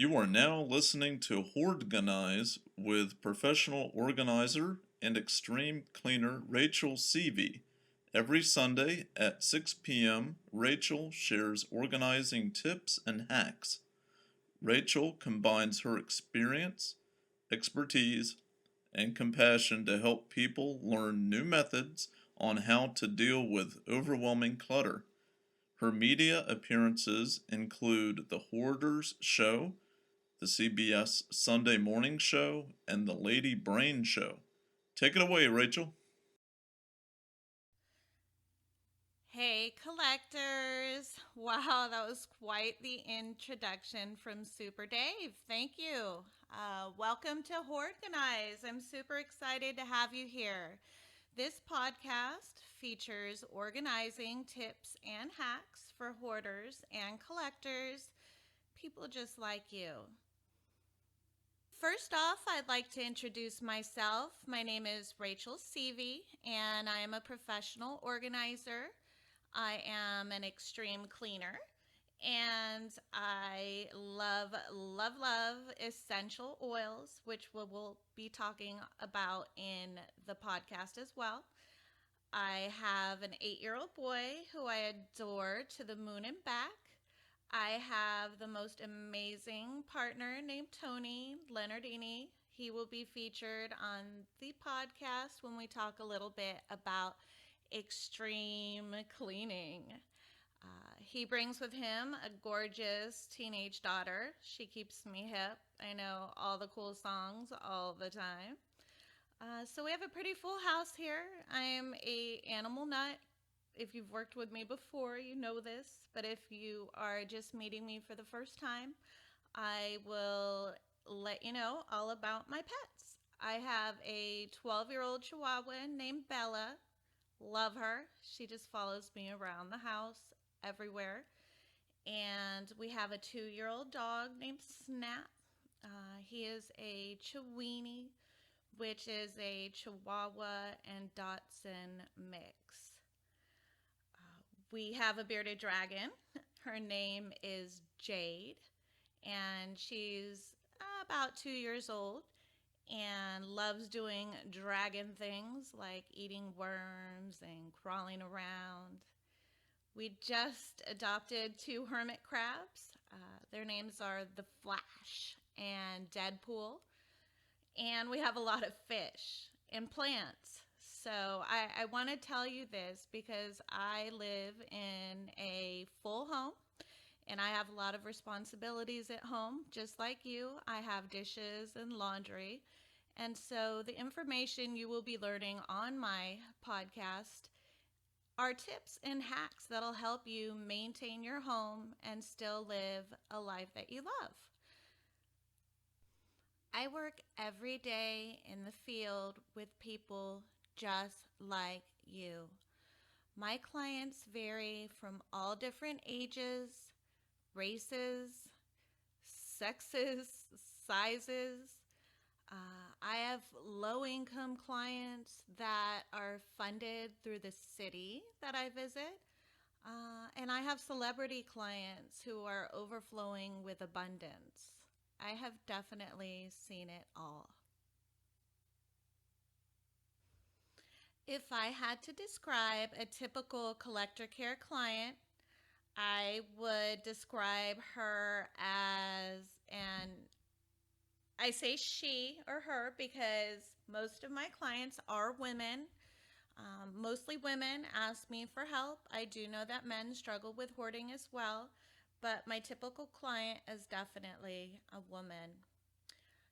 You are now listening to Hoardganize with professional organizer and extreme cleaner Rachel Seavey. Every Sunday at 6 p.m., Rachel shares organizing tips and hacks. Rachel combines her experience, expertise, and compassion to help people learn new methods on how to deal with overwhelming clutter. Her media appearances include The Hoarders Show, the CBS Sunday Morning Show, and the Lady Brain Show. Take it away, Rachel. Hey, collectors! Wow, that was quite the introduction from Super Dave. Thank you. Welcome to Hoardganize. I'm super excited to have you here. This podcast features organizing tips and hacks for hoarders and collectors, people just like you. First off, I'd like to introduce myself. My name is Rachel Seavey, and I am a professional organizer. I am an extreme cleaner, and I love essential oils, which we'll be talking about in the podcast as well. I have an 8-year-old boy who I adore to the moon and back. I have the most amazing partner named Tony Leonardini. He will be featured on the podcast when we talk a little bit about extreme cleaning. He brings with him a gorgeous teenage daughter. She keeps me hip. I know all the cool songs all the time. So we have a pretty full house here. I am a animal nut. If you've worked with me before, you know this. But if you are just meeting me for the first time, I will let you know all about my pets. I have a 12-year-old Chihuahua named Bella. Love her. She just follows me around the house, everywhere. And we have a 2-year-old dog named Snap. He is a Chiweenie, which is a Chihuahua and Dachshund mix. We have a bearded dragon. Her name is Jade, and she's about 2 years old and loves doing dragon things like eating worms and crawling around. We just adopted 2 hermit crabs. Their names are the Flash and Deadpool. And we have a lot of fish and plants. So I want to tell you this because I live in a full home and I have a lot of responsibilities at home, just like you. I have dishes and laundry. And so the information you will be learning on my podcast are tips and hacks that'll help you maintain your home and still live a life that you love. I work every day in the field with people just like you. My clients vary from all different ages, races, sexes, sizes. I have low income clients that are funded through the city that I visit. And I have celebrity clients who are overflowing with abundance. I have definitely seen it all. If I had to describe a typical collector care client, I would describe her as an I say she or her because most of my clients are women. Mostly women ask me for help. I do know that men struggle with hoarding as well, but my typical client is definitely a woman.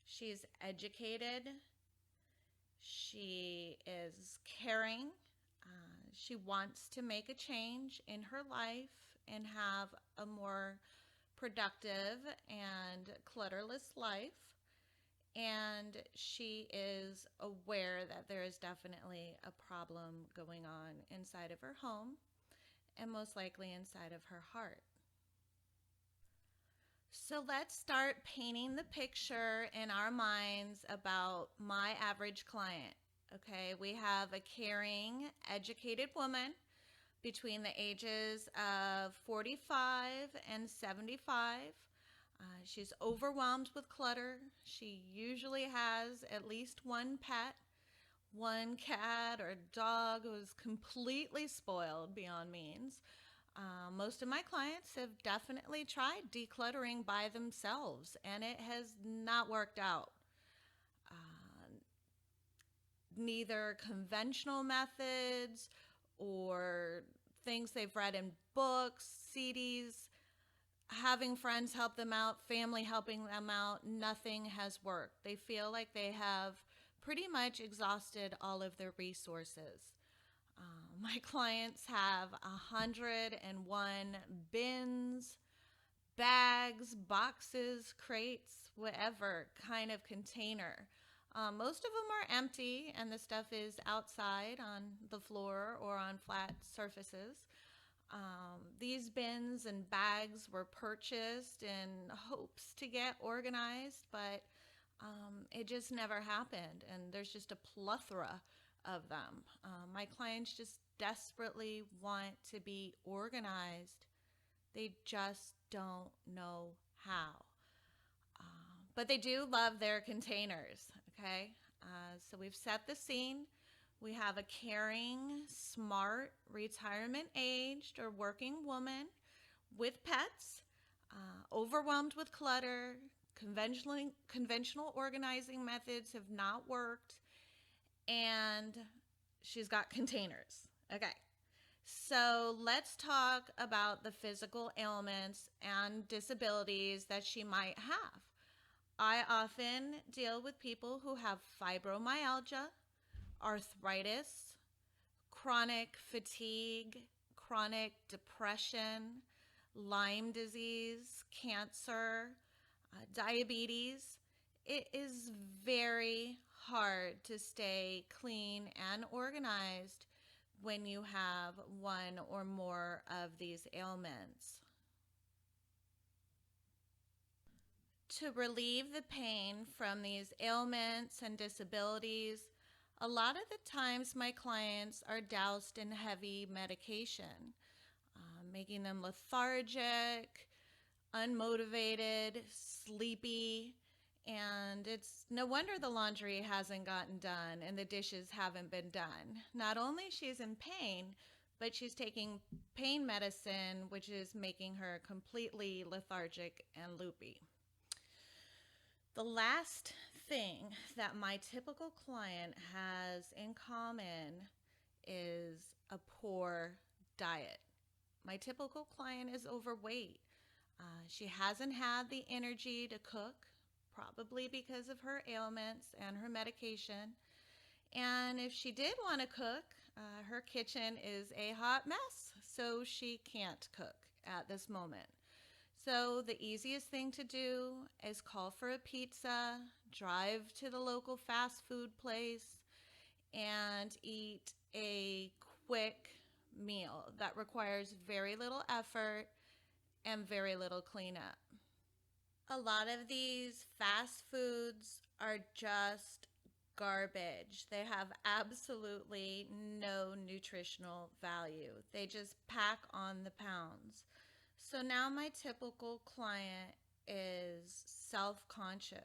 She's educated, she is caring, she wants to make a change in her life and have a more productive and clutterless life. And she is aware that there is definitely a problem going on inside of her home and most likely inside of her heart. So let's start painting the picture in our minds about my average client. Okay, we have a caring, educated woman between the ages of 45 and 75. She's overwhelmed with clutter. She usually has at least one pet, one cat or dog who's completely spoiled beyond means. Most of my clients have definitely tried decluttering by themselves, and it has not worked out. Uh, Neither conventional methods or things they've read in books, CDs, having friends help them out, family helping them out, nothing has worked. They feel like they have pretty much exhausted all of their resources. My clients have 101 bins, bags, boxes, crates, whatever kind of container. Most of them are empty, and the stuff is outside on the floor or on flat surfaces. These bins and bags were purchased in hopes to get organized, but it just never happened. And there's just a plethora of them. My clients just desperately want to be organized, they just don't know how. But they do love their containers, okay? So we've set the scene. We have a caring, smart, retirement aged or working woman with pets, overwhelmed with clutter. Conventional organizing methods have not worked, and she's got containers. Okay. So let's talk about the physical ailments and disabilities that she might have. I often deal with people who have fibromyalgia, arthritis, chronic fatigue, chronic depression, Lyme disease, cancer, diabetes. It is very hard to stay clean and organized when you have one or more of these ailments. To relieve the pain from these ailments and disabilities, a lot of the times my clients are doused in heavy medication, making them lethargic, unmotivated, sleepy, and it's no wonder the laundry hasn't gotten done and the dishes haven't been done. Not only she's in pain, but she's taking pain medicine, which is making her completely lethargic and loopy. The last thing that my typical client has in common is a poor diet. My typical client is overweight. She hasn't had the energy to cook, probably because of her ailments and her medication. And if she did want to cook, her kitchen is a hot mess, so she can't cook at this moment. So the easiest thing to do is call for a pizza, drive to the local fast food place, and eat a quick meal that requires very little effort and very little cleanup. A lot of these fast foods are just garbage. They have absolutely no nutritional value. They just pack on the pounds. So now my typical client is self-conscious.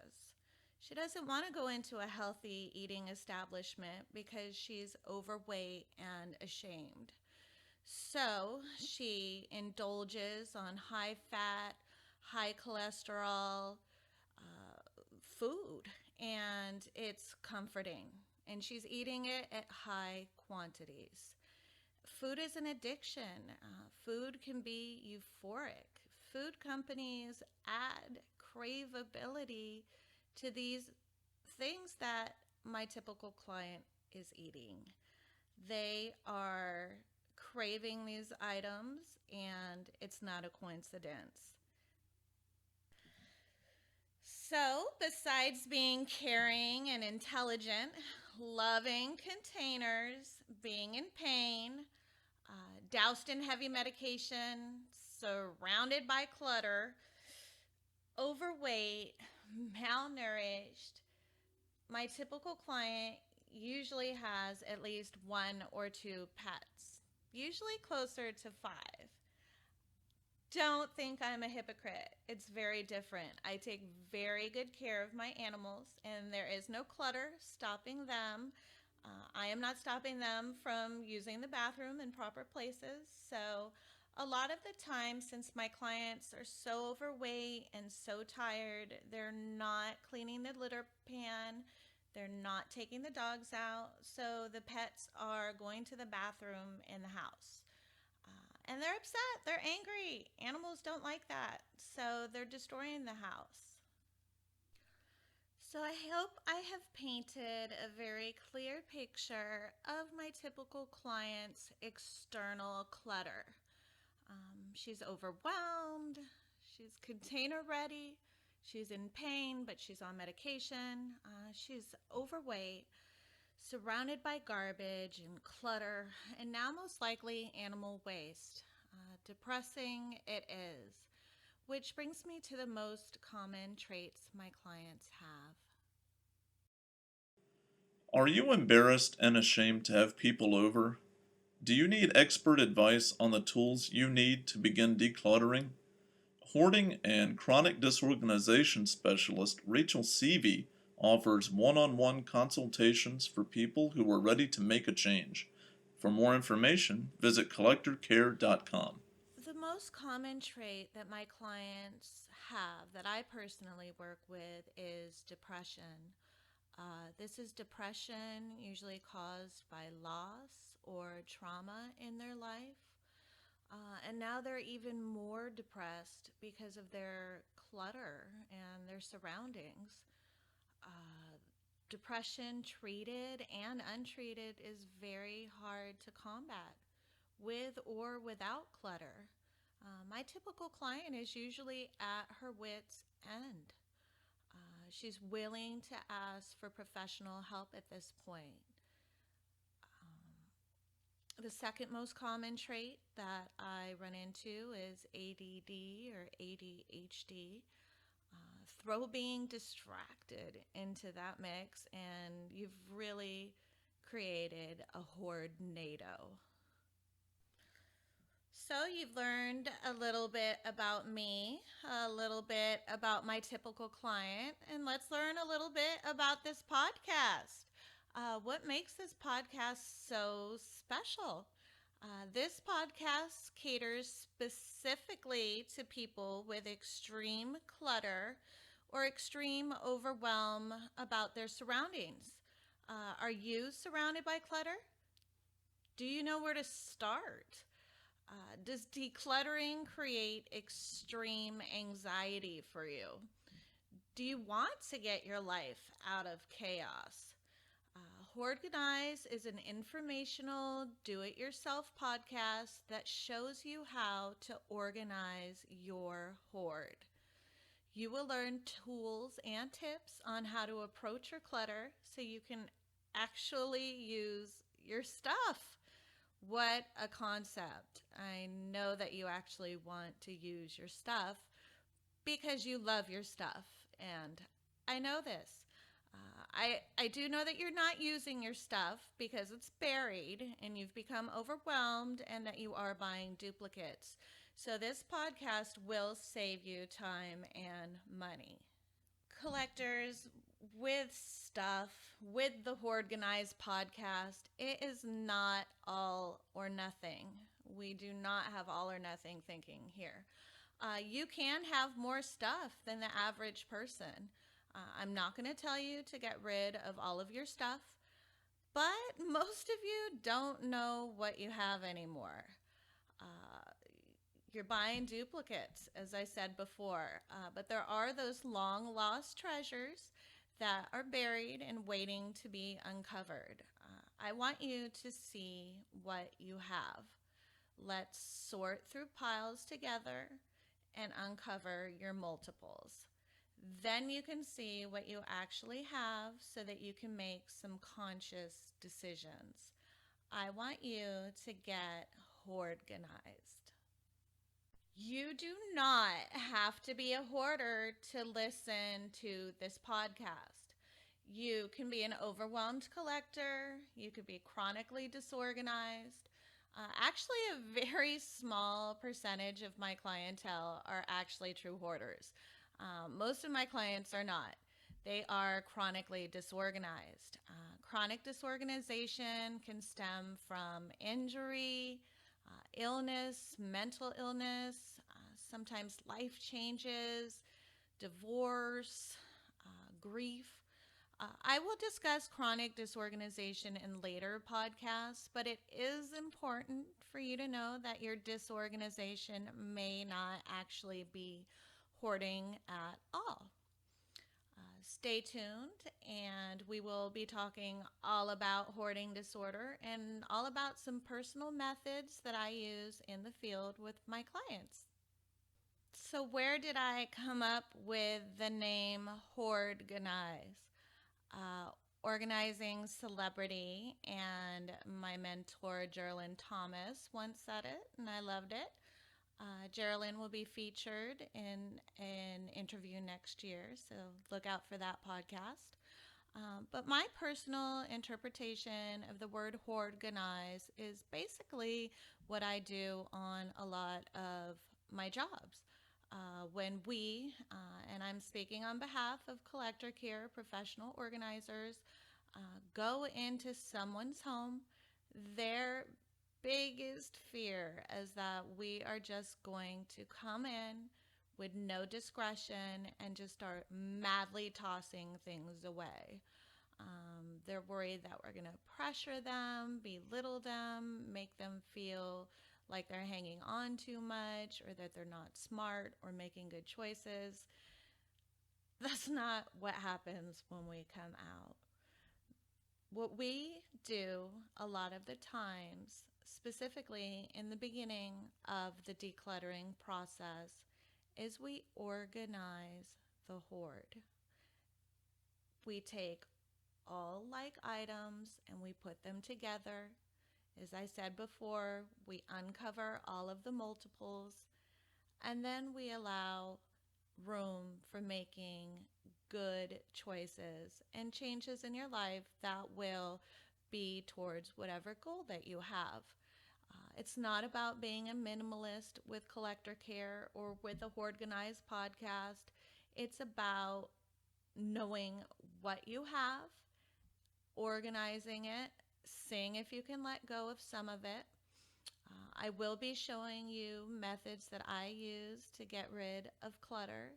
She doesn't want to go into a healthy eating establishment because she's overweight and ashamed. So she indulges on high fat, high cholesterol food, and it's comforting. And she's eating it at high quantities. Food is an addiction. Food can be euphoric. Food companies add craveability to these things that my typical client is eating. They are craving these items, and it's not a coincidence. So, besides being caring and intelligent, loving containers, being in pain, doused in heavy medication, surrounded by clutter, overweight, malnourished, my typical client usually has at least one or two pets, usually closer to 5. Don't think I'm a hypocrite. It's very different. I take very good care of my animals, and there is no clutter stopping them. I am not stopping them from using the bathroom in proper places. So, a lot of the time, since my clients are so overweight and so tired, they're not cleaning the litter pan, they're not taking the dogs out. So, the pets are going to the bathroom in the house. And they're upset. They're angry. Animals don't like that. So they're destroying the house. So I hope I have painted a very clear picture of my typical client's external clutter. She's overwhelmed. She's container ready. She's in pain, but she's on medication. She's overweight, surrounded by garbage and clutter, and now most likely animal waste. Depressing it is. Which brings me to the most common traits my clients have. Are you embarrassed and ashamed to have people over? Do you need expert advice on the tools you need to begin decluttering? Hoarding and chronic disorganization specialist Rachel Seavey offers one-on-one consultations for people who are ready to make a change. For more information, visit collectorcare.com. The most common trait that my clients have that I personally work with is depression. This is depression usually caused by loss or trauma in their life. And now they're even more depressed because of their clutter and their surroundings. Uh, Depression, treated and untreated, is very hard to combat with or without clutter. My typical client is usually at her wit's end. She's willing to ask for professional help at this point. The second most common trait that I run into is ADD or ADHD. Throw being distracted into that mix, and you've really created a hoardnado. So, you've learned a little bit about me, a little bit about my typical client, and let's learn a little bit about this podcast. What makes this podcast so special? This podcast caters specifically to people with extreme clutter or extreme overwhelm about their surroundings. Are you surrounded by clutter? Do you know where to start? Does decluttering create extreme anxiety for you? Do you want to get your life out of chaos? Hoardganize is an informational, do it yourself podcast that shows you how to organize your hoard. You will learn tools and tips on how to approach your clutter so you can actually use your stuff. What a concept. I know that you actually want to use your stuff because you love your stuff. And I know this. I do know that you're not using your stuff because it's buried and you've become overwhelmed and that you are buying duplicates. So, this podcast will save you time and money. Collectors, with stuff, with the Hoardganize podcast, it is not all or nothing. We do not have all or nothing thinking here. You can have more stuff than the average person. I'm not going to tell you to get rid of all of your stuff, but most of you don't know what you have anymore. You're buying duplicates, as I said before, but there are those long lost treasures that are buried and waiting to be uncovered. I want you to see what you have. Let's sort through piles together and uncover your multiples. Then you can see what you actually have so that you can make some conscious decisions. I want you to get hoardganized. You do not have to be a hoarder to listen to this podcast. You can be an overwhelmed collector. You could be chronically disorganized. Actually, a very small percentage of my clientele are actually true hoarders. Most of my clients are not. They are chronically disorganized. Chronic disorganization can stem from injury, illness, mental illness, sometimes life changes, divorce, grief. I will discuss chronic disorganization in later podcasts, but it is important for you to know that your disorganization may not actually be hoarding at all. Stay tuned, and we will be talking all about hoarding disorder and all about some personal methods that I use in the field with my clients. So, where did I come up with the name Hoardganize? uh, Organizing celebrity, and my mentor Geraldine Thomas once said it, and I loved it. Geraldine will be featured in an interview next year, so look out for that podcast. But my personal interpretation of the word hoardganize is basically what I do on a lot of my jobs. When and I'm speaking on behalf of Collector Care professional organizers, go into someone's home, their biggest fear is that we are just going to come in with no discretion and just start madly tossing things away. They're worried that we're going to pressure them, belittle them, make them feel like they're hanging on too much or that they're not smart or making good choices. That's not what happens when we come out. What we do a lot of the times, specifically in the beginning of the decluttering process, is we organize the hoard. We take all like items and we put them together. As I said before, we uncover all of the multiples and then we allow room for making good choices and changes in your life that will be towards whatever goal that you have. It's not about being a minimalist with Collector Care or with a Hoardganize podcast. It's about knowing what you have, organizing it, seeing if you can let go of some of it. I will be showing you methods that I use to get rid of clutter,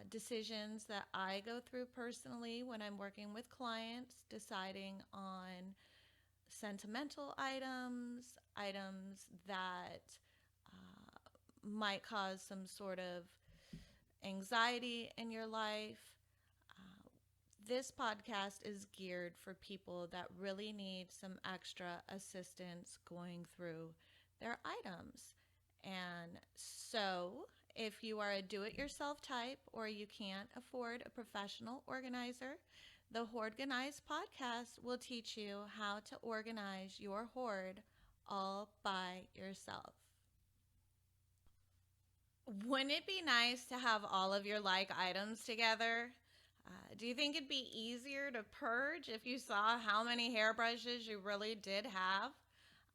decisions that I go through personally when I'm working with clients, deciding on sentimental items, items that might cause some sort of anxiety in your life. Uh, this podcast is geared for people that really need some extra assistance going through their items. And so, if you are a do it yourself type or you can't afford a professional organizer, the Hoardganize podcast will teach you how to organize your hoard all by yourself. Wouldn't it be nice to have all of your like items together? Do you think it'd be easier to purge if you saw how many hairbrushes you really did have?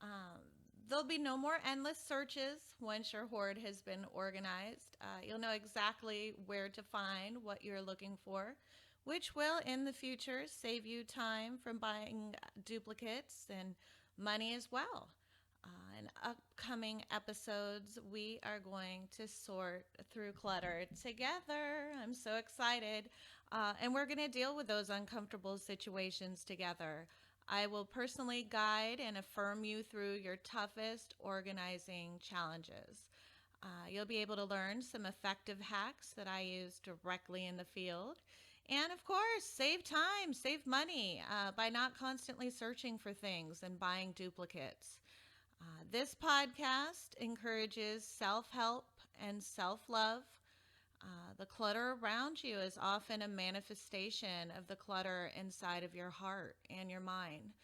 Um, there'll be no more endless searches once your hoard has been organized. You'll know exactly where to find what you're looking for, which will in the future save you time from buying duplicates and money as well. In upcoming episodes, we are going to sort through clutter together. I'm so excited. And we're going to deal with those uncomfortable situations together. I will personally guide and affirm you through your toughest organizing challenges. You'll be able to learn some effective hacks that I use directly in the field. And of course, save time, save money by not constantly searching for things and buying duplicates. This podcast encourages self help and self love. The clutter around you is often a manifestation of the clutter inside of your heart and your mind.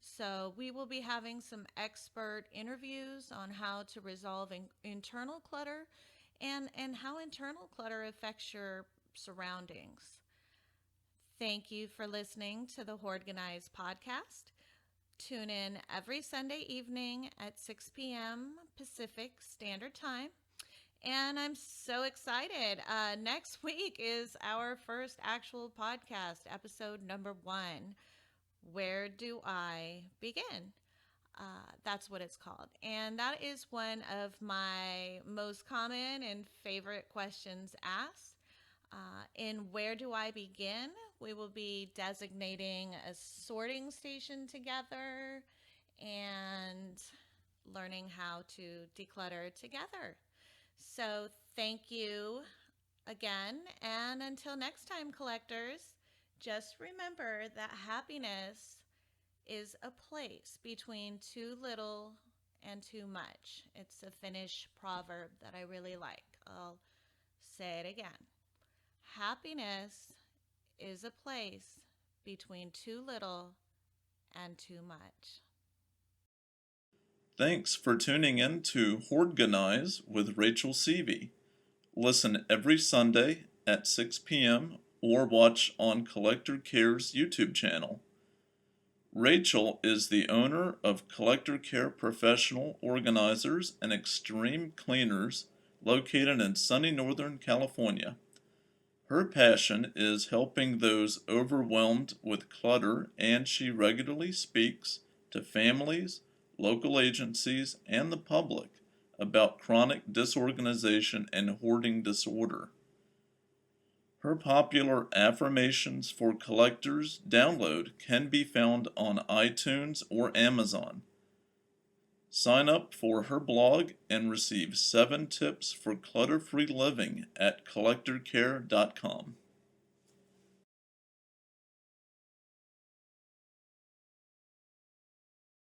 So, we will be having some expert interviews on how to resolve internal clutter and how internal clutter affects your surroundings. Thank you for listening to the Hoardganize podcast. Tune in every Sunday evening at 6 p.m. Pacific Standard Time. And I'm so excited. Next week is our first actual podcast, episode number 1. Where do I begin? That's what it's called. And that is one of my most common and favorite questions asked. In Where Do I Begin? We will be designating a sorting station together and learning how to declutter together. So, thank you again. And until next time, collectors, just remember that happiness is a place between too little and too much. It's a Finnish proverb that I really like. I'll say it again. Happiness is a place between too little and too much. Thanks for tuning in to Hoardganize with Rachel Seavey. Listen every Sunday at 6 p.m. or watch on Collector Care's YouTube channel. Rachel is the owner of Collector Care Professional Organizers and Extreme Cleaners located in sunny Northern California. Her passion is helping those overwhelmed with clutter, and she regularly speaks to families, local agencies, and the public about chronic disorganization and hoarding disorder. Her popular Affirmations for Collectors download can be found on iTunes or Amazon. Sign up for her blog and receive 7 tips for clutter-free living at collectorcare.com.